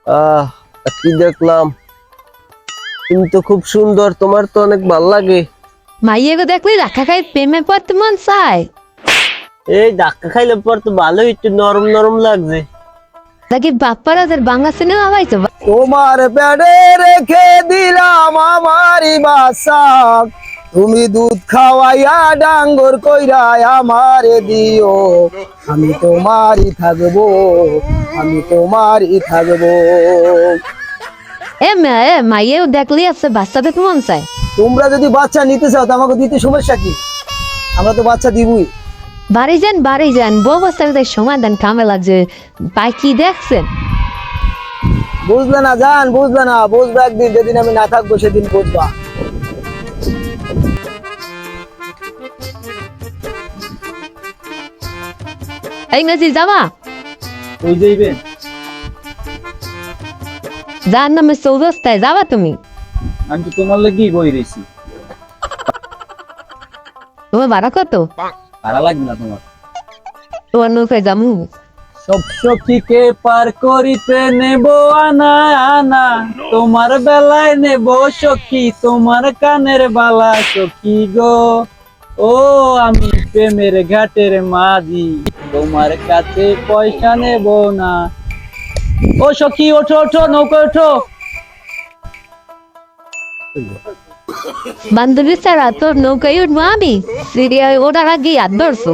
আহ কি দেখলাম, তুমি তো খুব সুন্দর, তোমার তো অনেক ভাল লাগে। মাইয়াকে দেখলে রাখা খাই প্রেমে পড়তে মন চায়। এই ধাক্কা খাইলে পর তো ভালোই, একটু নরম নরম লাগছে। নাকি বাপ্পারাজের বাংলা সিনেমা পাইছো? তোমার পেটে রেখে দিলাম আমারই বাসা, তুমি দুধ খাওয়াইয়া ডাঙ্গর কইরা আমারে দিও, আমি তোমারই থাকবো, আমি তোমারই থাকবো। মাইয়াও দেখলে আছে বাচ্চা দেখতে মন চায়। তোমরা যদি বাচ্চা নিতে চাও তো আমাকে দিতে সমস্যা কি? আমরা তো বাচ্চা দিবই। বাড়ি যান বউ বস্তার সমাধান কামে লাগছে। পাই কি দেখছেন? বুঝলে না জান, বুঝলে না, বুঝবা একদিন, যেদিন আমি না থাকবো সেদিন বুঝবা। এই নাজি যাবা? ওই যাইবেন? যার নামে চৌরাস্তায় যাবা তুমি? আমি তো তোমার লাগি বই রয়েছি। তোমার ভাড়া কত? ভাড়া লাগবে না তোমার। তোমার নৌকায় যামু। সব সখীকে পার করিতে নেব আনা আনা, তোমার বেলায় নেব সখী তোমার কানের বালা সখী গো। ও আমি প্রেমের ঘাটের মাঝি, তোমার কাছে পয়সা নেব না। ও সখী ওঠো ওঠো, নৌকা ওঠো। বান্ধবী ছাড়া তোর নৌকায় উঠবো আমি? সিরিয়ায় ওঠার আগে হাত ধরছো।